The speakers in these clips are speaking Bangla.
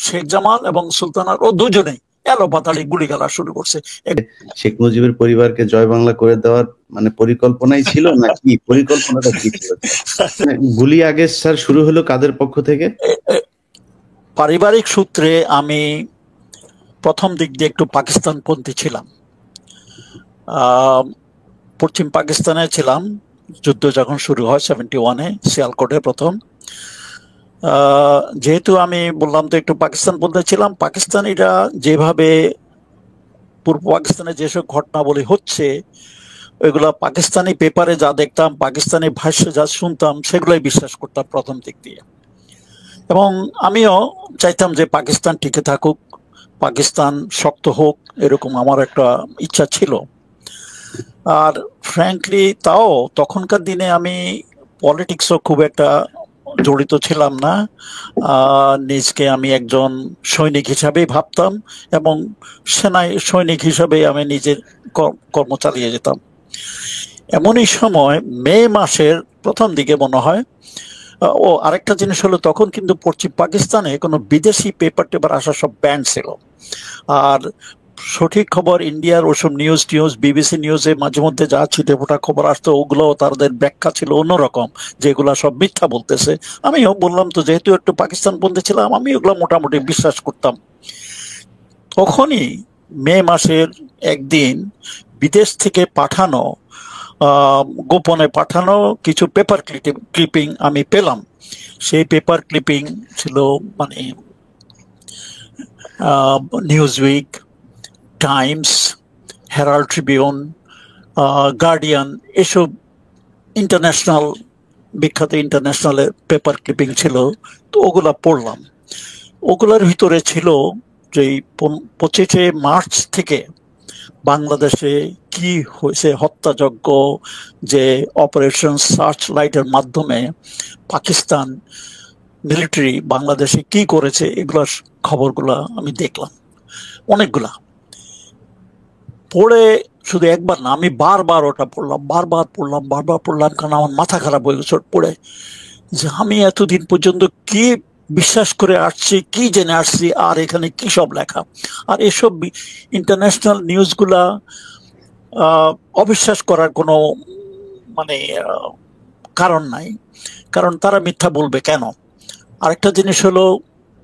শেখ জামাল এবং সুলতানার ও দুজনেই এলোপাতাড়ি গুলি খেলা শুরু করছে। শেখ মুজিবের পরিবারকে জয় বাংলা করে দেওয়ার পরিকল্পনাই ছিল নাকি পরিকল্পনাটা কি ছিল? গুলি আগে স্যার শুরু হলো কাদের পক্ষ থেকে? পারিবারিক সূত্রে আমি প্রথম দিক দিয়ে একটু পাকিস্তানপন্থী ছিলাম, পশ্চিম পাকিস্তানে ছিলাম যুদ্ধ যখন শুরু হয় 71-এ সিয়ালকোটে প্রথম। যেহেতু আমি বললাম তো একটু পাকিস্তানপন্থী ছিলাম, পাকিস্তানিরা যেভাবে পূর্ব পাকিস্তানে যেসব ঘটনাবলী হচ্ছে ওইগুলা পাকিস্তানি পেপারে যা দেখতাম, পাকিস্তানি ভাষ্যে যা শুনতাম সেগুলোই বিশ্বাস করতাম প্রথম দিক দিয়ে। এবং আমিও চাইতাম যে পাকিস্তান টিকে থাকুক, পাকিস্তান শক্ত হোক, এরকম আমার একটা ইচ্ছা ছিল। আর ফ্র্যাঙ্কলি তাও তখনকার দিনে আমি পলিটিক্সও খুব একটা জড়িত ছিলাম না, নিজকে আমি একজন সৈনিক হিসাবেই ভাবতাম এবং সৈনিক হিসাবে আমি নিজের কর্ম চালিয়ে যেতাম। এমনই সময় মে মাসের প্রথম দিকে মনে হয়, ও আরেকটা জিনিস হলো তখন কিন্তু পশ্চিম পাকিস্তানে কোনো বিদেশি পেপার টেপার আসা সব ব্যান্ড ছিল। আর সঠিক খবর ইন্ডিয়ার ওসব নিউজ বিবিসি নিউজে মাঝে মধ্যে যা ছিটে ফোটা খবর আসতো ওগুলো তাদের ব্যাখ্যা ছিল অন্যরকম, যেগুলা সব মিথ্যা বলতেছে। আমিও বললাম তো যেহেতু একটু পাকিস্তানপন্থী ছিলাম, আমি ওগুলো মোটামুটি বিশ্বাস করতাম। তখনই মে মাসের একদিন বিদেশ থেকে পাঠানো গোপনে পাঠানো কিছু পেপার ক্লিপিং আমি পেলাম। সেই পেপার ক্লিপিং ছিল Newsweek, Times, Herald Tribune, guardian, এসব ইন্টারন্যাশনাল বিখ্যাত ইন্টারন্যাশনালের পেপার ক্লিপিং ছিল। তো ওগুলা পড়লাম। ওগুলার ভিতরে ছিল যে 25শে মার্চ থেকে বাংলাদেশে কি হয়েছে, হত্যাযজ্ঞ, যে অপারেশন সার্চ লাইটের মাধ্যমে পাকিস্তান মিলিটারি বাংলাদেশে কি করেছে, এগুলোর খবরগুলা আমি দেখলাম অনেকগুলা। পড়ে শুধু একবার না, আমি বারবার ওটা পড়লাম, বারবার পড়লাম, কারণ আমার মাথা খারাপ হয়ে গেছে পড়ে, যে আমি এতদিন পর্যন্ত কি বিশ্বাস করে আসছি, কি জেনে আসছি, আর এখানে কি সব লেখা। আর এসব ইন্টারন্যাশনাল নিউজগুলা অবিশ্বাস করার কোনো কারণ নাই, কারণ তারা মিথ্যা বলবে কেন। আরেকটা জিনিস হলো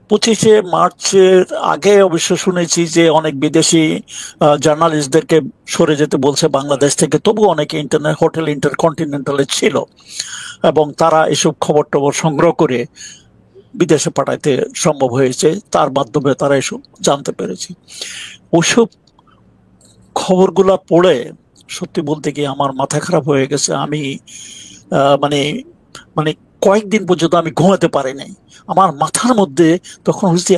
25শে মার্চের আগে অবশ্য শুনেছি যে অনেক বিদেশি জার্নালিস্টদেরকে সরে যেতে বলছে বাংলাদেশ থেকে, তবু অনেকে হোটেল ইন্টারকন্টিনেন্টালে ছিল এবং তারা এসব খবর টবর সংগ্রহ করে বিদেশে পাঠাইতে সম্ভব হয়েছে, তার মাধ্যমে তারা এসব জানতে পেরেছে। ওসব খবরগুলা পড়ে সত্যি বলতে গিয়ে আমার মাথা খারাপ হয়ে গেছে। আমি মানে মানে কয়েকদিন পর্যন্ত আমি ঘুমাতে পারি নাই। আমার মাথার মধ্যে তখন হচ্ছে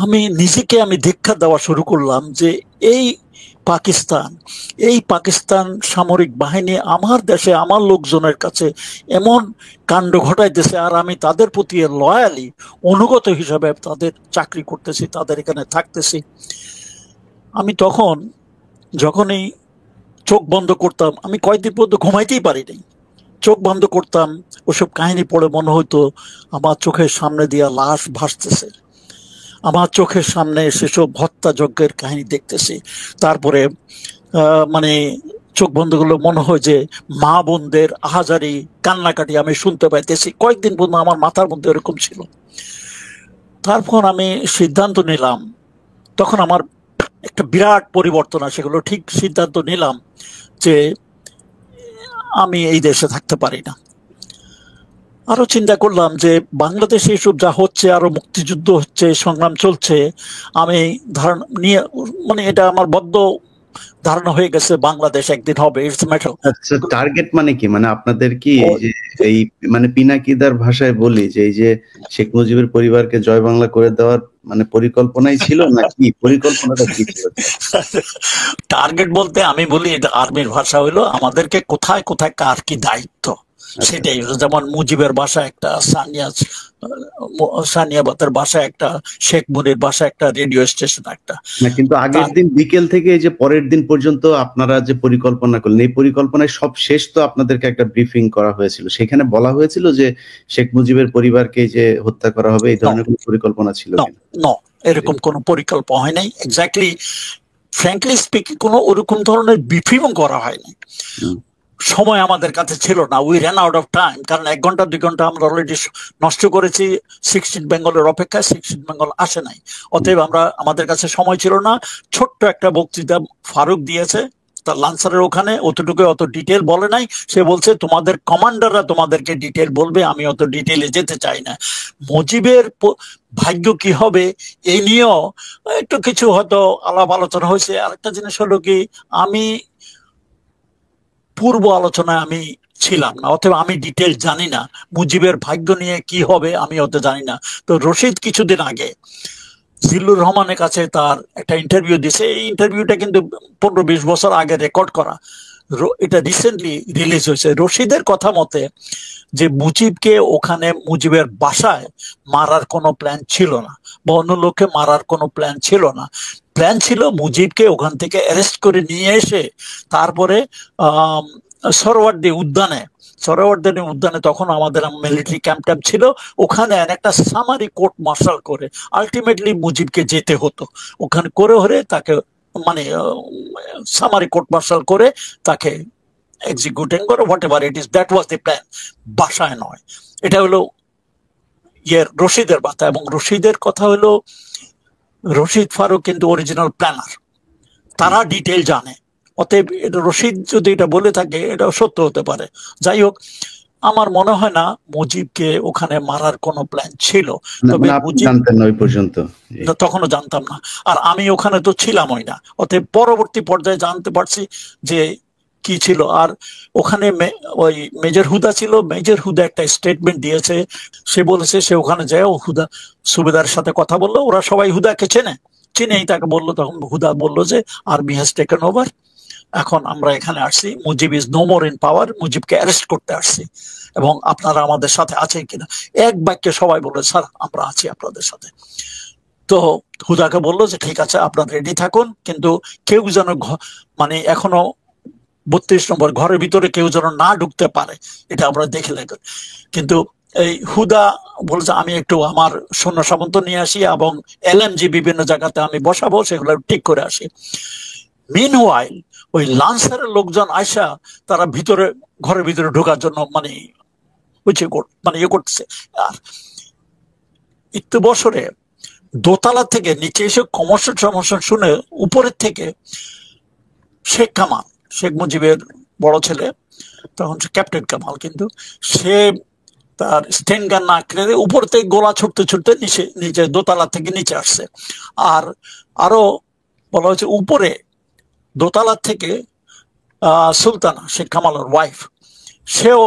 আমি নিজেকে ধিক্ষা দেওয়া শুরু করলাম যে এই পাকিস্তান সামরিক বাহিনী আমার দেশে আমার লোকজনের কাছে এমন কাণ্ড ঘটাইতেছে, আর আমি তাদের প্রতি লয়ালি অনুগত হিসাবে তাদের চাকরি করতেছি, তাদের এখানে থাকতেছি। আমি যখনই চোখ বন্ধ করতাম, আমি কয়েকদিন পর্যন্ত ঘুমাইতেই পারি নাই, চোখ বন্ধ করতাম, ওসব কাহিনী পড়ে মনে হতো আমার চোখের সামনে দিয়া লাশ ভাসতেছে, আমার চোখের সামনে সেসব হত্যাযজ্ঞের কাহিনী দেখতেছি। তারপরে চোখ বন্ধ করলে মনে হয় যে মা বোনদের আহাজারি কান্নাকাটি আমি শুনতে পাইতেছি। কয়েকদিন পর্যন্ত আমার মাথার মধ্যে এরকম ছিল। তারপর আমি সিদ্ধান্ত নিলাম, তখন আমার একটা বিরাট পরিবর্তন আসে গেল, ঠিক সিদ্ধান্ত নিলাম যে আমি এই দেশে থাকতে পারি না। আরো চিন্তা করলাম যে বাংলাদেশে এসব যা হচ্ছে, আরো মুক্তিযুদ্ধ হচ্ছে, সংগ্রাম চলছে, আমি ধারণা নিয়ে এটা আমার বদ্ধ ধারণা হয়ে গেছে বাংলাদেশ একদিন হবে। আচ্ছা, টার্গেট কি আপনাদের কি এই পিনাকিদার ভাষায় বলি যে এই যে শেখ মুজিবের পরিবারকে জয় বাংলা করে দেওয়ার পরিকল্পনাই ছিল নাকি পরিকল্পনাটা কি ছিল? টার্গেট বলতে আমি বলি আর্মির ভাষা হইলো আমাদেরকে কোথায় কোথায় কার কি দায়িত্ব আচ্ছা। সেটাই যেমন মুজিবের বাসা একটা, সানিয়াবাতের বাসা একটা, শেখ মুনির বাসা একটা, রেডিও স্টেশন একটা। না কিন্তু আগের দিন বিকেল থেকে এই যে পরের দিন পর্যন্ত আপনারা যে পরিকল্পনা করলেন, এই পরিকল্পনায় সব শেষ তো আপনাদেরকে একটা ব্রিফিং করা হয়েছিল, সেখানে বলা হয়েছিল যে শেখ মুজিবের পরিবারকে যে হত্যা করা হবে, এই ধরনের কোনো পরিকল্পনা ছিল কিনা? নো, এরকম কোনো পরিকল্পনা হয় নাই। এক্স্যাক্টলি, ফ্র্যাঙ্কলি স্পিকিং, কোনো ওরকম ধরনের ব্রিফিং করা হয়নি। সময় আমাদের কাছে ছিল না, we ran out of time. কারণ 1 ঘন্টা 2 ঘন্টা আমরা অলরেডি নষ্ট করেছি 16 বেঙ্গলের অপেক্ষায়, 16 বেঙ্গল আসে নাই। অতএব আমাদের কাছে সময় ছিল না। ছোট্ট একটা বক্তৃতা ফারুক দিয়েছে তার লান্সারের ওখানে, অতটুকু, অত ডিটেল বলে নাই। সে বলছে তোমাদের কমান্ডাররা তোমাদেরকে ডিটেল বলবে, আমি অত ডিটেলে যেতে চাই না। মুজিবের ভাগ্য কি হবে এই নিয়েও একটু কিছু হয়তো আলাপ আলোচনা হয়েছে। আরেকটা জিনিস হলো কি, আমি পূর্ব আলোচনায় আমি ছিলাম না, অথবা আমি ডিটেল জানি না মুজিবের ভাগ্য নিয়ে কি হবে, আমি অত জানি না। তো রশিদ কিছুদিন আগে জিল্লুর রহমানের কাছে তার একটা ইন্টারভিউ দিছে। এই ইন্টারভিউটা কিন্তু 15-20 বছর আগে রেকর্ড করা, এটা রিসেন্টলি রিলিজ হয়েছে। রশিদের কথা মতে যে মুজিবকে ওখানে মুজিবের বাসায় মারার কোনো প্ল্যান ছিল না, বা অন্য লোককে মারার কোনো প্ল্যান ছিল না। প্ল্যান ছিল মুজিবকে ওখান থেকে অ্যারেস্ট করে নিয়ে এসে তারপরে সরওয়ার্দী উদ্যানে তখন আমাদের মিলিটারি ক্যাম্প ছিল, ওখানে একটা সামারি কোর্ট মার্শাল করে আলটিমেটলি মুজিবকে যেতে হতো। ওখানে করে হরে তাকে, মানে সামারি কোর্ট মার্শাল করে তাকে এক্সিকিউটিং করে, what ever it is, that was the plan. বাসায় নয়। এটা হলো রশিদের কথা। এবং রশিদের কথা হলো, রশিদ ফারুক কিন্তু অরিজিনাল প্ল্যানার, তারা ডিটেল জানে। অতএব রশিদ যদি এটা বলে থাকে, এটা সত্য হতে পারে। যাই হোক, আমার মনে হয় না মুজিবকে ওখানে মারার কোনো প্ল্যান ছিল। তবে মুজিব জানতেন না ওই পর্যন্ত? তখনও জানতাম না, আর আমি ওখানে তো ছিলামই না। অতএব পরবর্তী পর্যায়ে জানতে পারছি যে কি ছিল। আর ওখানে ওই মেজর হুদা ছিল, মেজর হুদা একটা স্টেটমেন্ট দিয়েছে। সে বলেছে সে ওখানে যায়, হুদা সুবেদারের সাথে কথা বললো, ওরা সবাই হুদাকে চিনেই তাকে বললো। তখন হুদা বললো যে আর্মি হ্যাজ টেকেন ওভার, এখন আমরা এখানে আসছি, Mujib is no more in power, মুজিবকে অ্যারেস্ট করতে আসছি, এবং আপনারা আমাদের সাথে আছেন কিনা। এক বাক্যে সবাই বললো স্যার আমরা আছি আপনাদের সাথে। তো হুদাকে বললো যে ঠিক আছে আপনারা রেডি থাকুন, কিন্তু কেউ যেন মানে এখনো 32 নম্বর ঘরের ভিতরে কেউ যেন না ঢুকতে পারে, এটা আমরা দেখে লাগবে। কিন্তু এই হুদা বলছে আমি একটু আমার সৈন্য সামন্ত নিয়ে আসি এবং এলএমজি বিভিন্ন জায়গাতে আমি বসাবো, সেগুলো ঠিক করে আসি। মিনওয়াইল ওই লান্সারের লোকজন আয়সা তারা ঘরের ভিতরে ঢোকার জন্য মানে ইয়ে করতেছে। আর একটু বছরে দোতলা থেকে নিচে এসে কমোশন শুনে উপরের থেকে শেখ মুজিবের বড় ছেলে, তখন সে ক্যাপ্টেন কামাল, কিন্তু সে তার স্টেন গান না কেড়ে উপর থেকে গোলা ছুটতে নিচে দোতলা থেকে নিচে আসছে। আর আরো বলা হয়েছে উপরে দোতলা থেকে সুলতানা, শেখ কামালের ওয়াইফ, সেও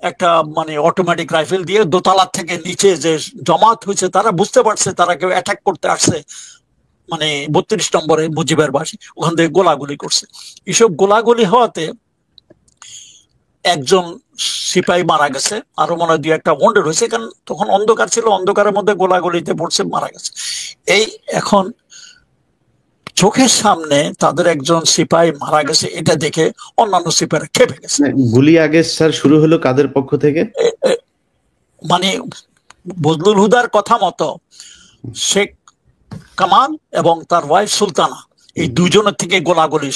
একটা মানে অটোমেটিক রাইফেল দিয়ে দোতলা থেকে নিচে যে জমাত হয়েছে, তারা বুঝতে পারছে তারা কেউ অ্যাটাক করতে আসছে, মানে 32 নম্বরে মুজিবের বাসী, ওখান থেকে গোলাগুলি করছে। এসব গোলাগুলি হওয়াতে একজন সিপাহী মারা গেছে, আরো মনে হয় 2-1টা ওয়ান্ডেড হয়েছে, কারণ তখন অন্ধকার ছিল, অন্ধকারের মধ্যে গোলাগুলিতে পড়ছে, মারা গেছে। এই এখন চোখের সামনে তাদের একজন সিপাহী মারা গেছে, এটা দেখে অন্যান্য সিপাহীরা খেপে গেছে। গুলি আগে স্যার শুরু হলো কাদের পক্ষ থেকে? মানে বজলুল হুদার কথা মতো শেখ কামাল এবং তার ওয়াইফ সুলতানা, এই দুজনের থেকে গোলাগুলি।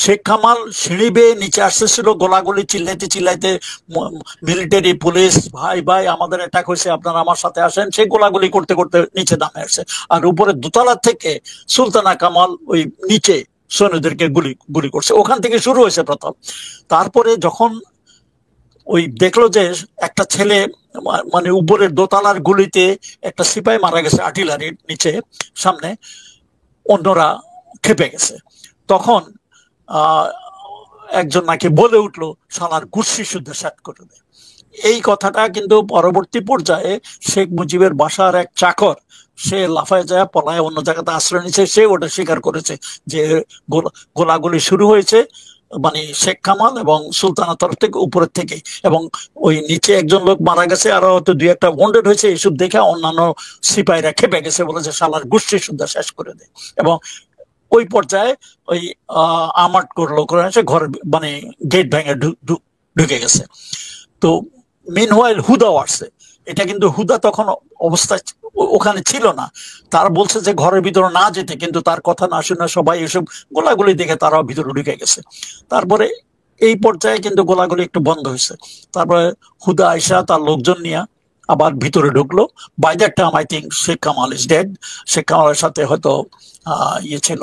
শেখ কামাল সিঁড়ি বেয়ে নিচে আসতেছিল, গোলাগুলি চিল্লাইতে মিলিটারি পুলিশ, ভাই আমাদের অ্যাটাক হয়েছে, আপনারা আমার সাথে আসেন, সেই গোলাগুলি করতে করতে নিচে নামে আসছে। আর উপরে দোতলা থেকে সুলতানা কামাল ওই নিচে সৈন্যদেরকে গুলি করছে। ওখান থেকে শুরু হয়েছে প্রথম। তারপরে যখন ওই দেখলো যে একটা ছেলে মানে উপরের দোতলার গুলিতে একটা সিপাহী মারা গেছে আর্টিলারির নিচে সামনে, অন্যরা খেপে গেছে। তখন একজন নাকি বলে উঠলো শালার গুর্শি শুদ্ধ সেট করে দেয়। এই কথাটা কিন্তু পরবর্তী পর্যায়ে শেখ মুজিবের বাসার এক চাকর, সে লাফায় যায় পলায় অন্য জায়গাতে আশ্রয় নিচ্ছে, সে ওটা স্বীকার করেছে যে গোলাগুলি শুরু হয়েছে মানে শেখ কামাল এবং সুলতানের তরফ থেকে উপরের থেকে, এবং ওই নিচে একজন লোক মারা গেছে, আরো হয়তো দুই একটা ওয়ান্ডেড হয়েছে, এইসব দেখে অন্যান্য সিপাহীরা খেপে গেছে, বলেছে শালার গোষ্ঠী সুদ্ধা শেষ করে দেয়। এবং ওই পর্যায়ে ওই আমাট করলো, করে এসে ঘর মানে গেট ভেঙে ঢুকে গেছে। তো মিনওয়াইল হুদাও আসছে। এটা কিন্তু হুদা তখন অবস্থায় ওখানে ছিল না, তারা বলছে যে ঘরের ভিতরে না যেতে, কিন্তু তার কথা না শুনে সবাই এসব গোলাগুলি দেখে তারাও ভিতরে ঢুকে গেছে। তারপরে এই পর্যায়ে কিন্তু গোলাগুলি একটু বন্ধ হয়েছে। তারপরে হুদা আয়সা তার লোকজন নিয়ে আবার ভিতরে ঢুকলো। By that time I think Sheikh Kamal is dead. Sheikh কামালের সাথে হয়তো ইয়ে ছিল,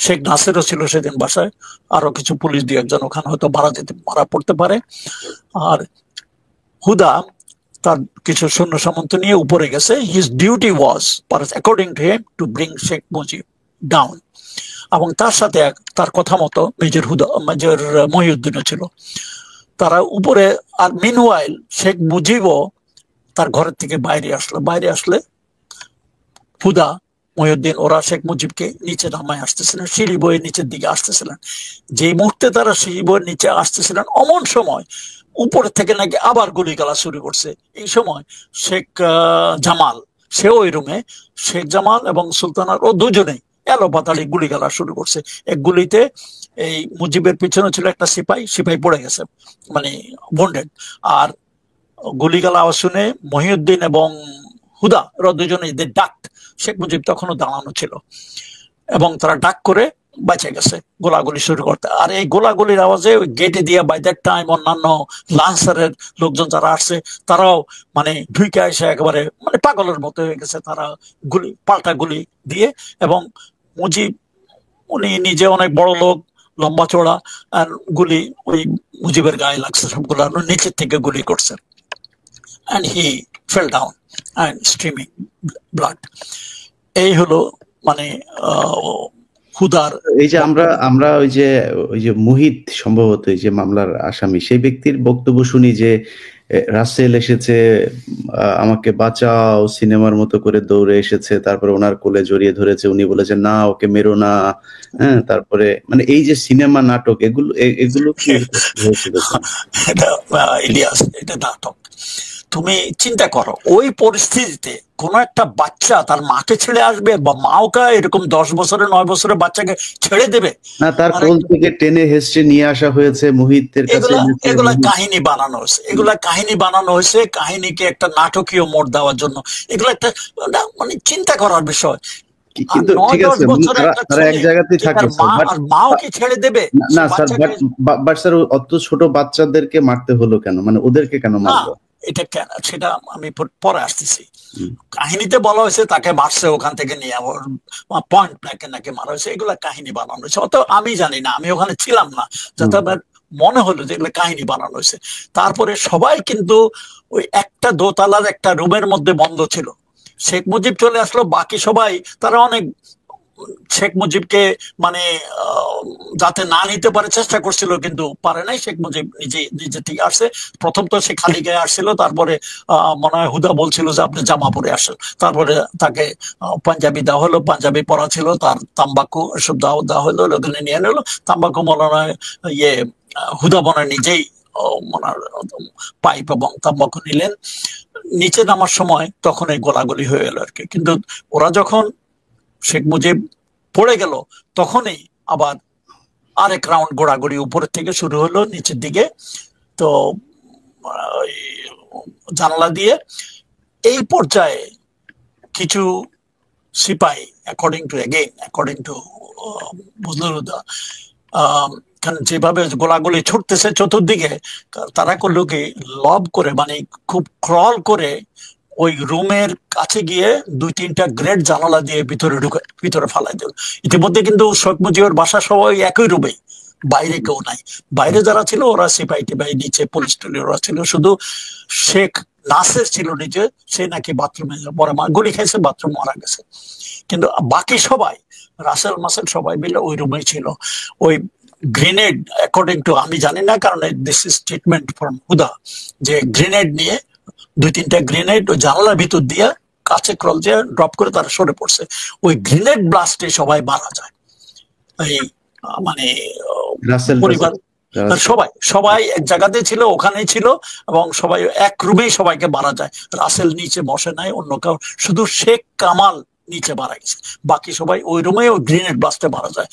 শেখ নাসিরও ছিল সেদিন বাসায়, আরো কিছু পুলিশ দিয়ে একজন ওখানে হয়তো মারা পড়তে পারে। আর হুদা তার কিছু সৈন্য সামন্ত নিয়ে উপরে গেছে। His duty was according to him to bring Sheikh Mujib down, এবং তার সাথে তার কথা মতো মেজর মহিউদ্দিনও ছিল। তারা উপরে, আর মিনওয়াইল শেখ মুজিবও তার ঘরের থেকে বাইরে আসলে হুদা, মহিউদ্দিন ওরা শেখ মুজিবকে নিচে নামায় আসতেছিলেন, সিঁড়ি বয়ে নিচের দিকে আসতেছিলেন। যে মুহূর্তে তারা সিঁড়ি বয়ে নিচে আসতেছিলেন, অমন সময় উপরে থেকে নাকি আবার গুলি গালা শুরু করছে। এই সময় শেখ জামাল, সে ওই রুমে, শেখ জামাল এবং সুলতানার ও দুজনেই এলো পাতাড়ি গুলি গালা শুরু করছে। এক গুলিতে এই মুজিবের পিছনে ছিল একটা সিপাই পড়ে গেছে, মানে বন্ডেড। আর গুলিগালা আওয়াজ শুনে মহিউদ্দিন এবং হুদা ওরা দুজনে ডাক, শেখ মুজিব তখনও দাঁড়ানো ছিল, এবং তারা ডাক করে বেঁচে গেছে গোলাগুলি শুরু করতে। আর এই গোলাগুলির আওয়াজে গেটে দিয়ে বাই দ্যাট টাইম অন্যান্য লান্সারের লোকজন যারা আসছে, তারাও মানে ঢুকে এসে একেবারে মানে পাগলের মতো হয়ে গেছে। তারা পাল্টা গুলি দিয়ে, এবং মুজিব উনি নিজে অনেক বড় লোক, লম্বা চড়া, আর গুলি ওই মুজিবের গায়ে লাগছে সবগুলো, নিচের থেকে গুলি করছে। and he fell down and streaming blood. এই হলো মানে হুদার। এই যে আমরা ওই যে মুহিত সম্ভবত এই যে মামলার আসামি, সেই ব্যক্তির বক্তব্য শুনি যে রাসেল এসেছে, আমাকে বাঁচাও, সিনেমার মতো করে দৌড়ে এসেছে, তারপরে ওনার কোলে জড়িয়ে ধরেছে, উনি বলেছেন না ওকে মেরো না। হ্যাঁ, তারপরে মানে এই যে সিনেমা নাটক, এগুলো কি হয়েছিল? এটা ইলিয়াস, এটা নাটক। তুমি চিন্তা করো ওই পরিস্থিতিতে কোন একটা বাচ্চা তার মাকে ছেড়ে আসবে, বা মাওকা এরকম 10 বছরের 9 বছরের বাচ্চাকে ছেড়ে দেবে? না, তার কোল থেকে টেনে হেসড়ে নিয়ে আসা হয়েছে, মুহিতের কাছে এগুলা কাহিনী বানানো হয়েছে, কাহিনীকে একটা নাটকীয় মোড় দেওয়ার জন্য। এগুলো একটা মানে চিন্তা করার বিষয়। কিন্তু ঠিক আছে, তারা এক জায়গাতেই থাকে, মাও কি ছেড়ে দেবে? না স্যার, বাট স্যার অত ছোট বাচ্চাদেরকে মারতে হলো কেন, মানে ওদেরকে কেন মারলো? এটা কেন সেটা আমি পরে আসতেছি। কাহিনীতে বলা হয়েছে তাকে মারছে, ওখান থেকে নিয়ে পয়েন্ট ব্ল্যাঙ্কে নাকি মারা হয়েছে। এগুলা কাহিনী বানানো হয়েছে, অত আমি জানি না, আমি ওখানে ছিলাম না, যাতে আমার মনে হলো যে এগুলো কাহিনী বানানো হয়েছে। তারপরে সবাই কিন্তু ওই একটা দোতলার একটা রুমের মধ্যে বন্ধ ছিল। শেখ মুজিব চলে আসলো, বাকি সবাই তারা অনেক শেখ মুজিবকে মানে যাতে না নিতে পারে চেষ্টা করছিল, কিন্তু পারে নাই। শেখ মুজিব নিজে থেকে আসছে। প্রথম তো সে খালি গায়ে আসছিল, তারপরে মনে হয় হুদা বলছিল যে আপনি জামা পরে আসেন। তারপরে তাকে পাঞ্জাবি দেওয়া হলো, পাঞ্জাবি পরা ছিল, তার তাম্বাকু এসব দেওয়া হলো, ওখানে নিয়ে নিলো তাম্বাকু। মনে হয় ইয়ে হুদা মনে নিজেই পাইপ এবং তাম্বাকু নিলেন। নিচে নামার সময় তখন এই গোলাগুলি হয়ে গেল আর কি। কিন্তু ওরা যখন শেখ মুজিব পড়ে গেল, তখনই আবার আরেক রাউন্ড গোড়াগড়ি উপরের থেকে শুরু হলো নিচের দিকে। তো জানালা দিয়ে এই পর্যায়ে কিছু সিপাহী অ্যাকর্ডিং টু বুজলুদা, কারণ যেভাবে গোলাগুলি ছুটতেছে চতুর্দিকে, তারা করলো কি লব করে মানে খুব ক্রল করে ওই রুমের কাছে গিয়ে 2-3টা গ্রেট জানালা দিয়ে ভিতরে ফালাই দিল। ইতিমধ্যে কিন্তু শেখ মুজিবের বাসা সবাই একই রুমে, বাইরে কেউ নাই। বাইরে যারা ছিল ওরা সিপাহী টিপাহী, নিচে পুলিশ টুলি ওরা ছিল, শুধু শেখ নাসের ছিল নিচে, সে নাকি বাথরুমে পরে গুলি খাইছে, বাথরুম মারা গেছে। কিন্তু বাকি সবাই রাসেল মাসেল সবাই মিলে ওই রুমে ছিল। ওই গ্রেনেড অ্যাকর্ডিং টু, আমি জানি না কারণ দিস ইজ স্টেটমেন্ট ফ্রম হুদা, যে গ্রেনেড নিয়ে 2-3টা গ্রেনেড ওই জানালার ভিতর দিয়ে কাছে ক্রল দিয়ে ড্রপ করে তারা সরে পড়ছে। ওই গ্রেনেড ব্লাস্টে সবাই মারা যায়। এই মানে রাসেল পরিবার সবাই সবাই এক জায়গাতে ছিল, ওখানেই ছিল, এবং সবাই এক রুমেই সবাইকে মারা যায়। রাসেল নিচে বসে নাই, অন্য কাউ, শুধু শেখ কামাল নিচে মারা গেছে, বাকি সবাই ওই রুমে গ্রেনেড ব্লাস্টে মারা যায়।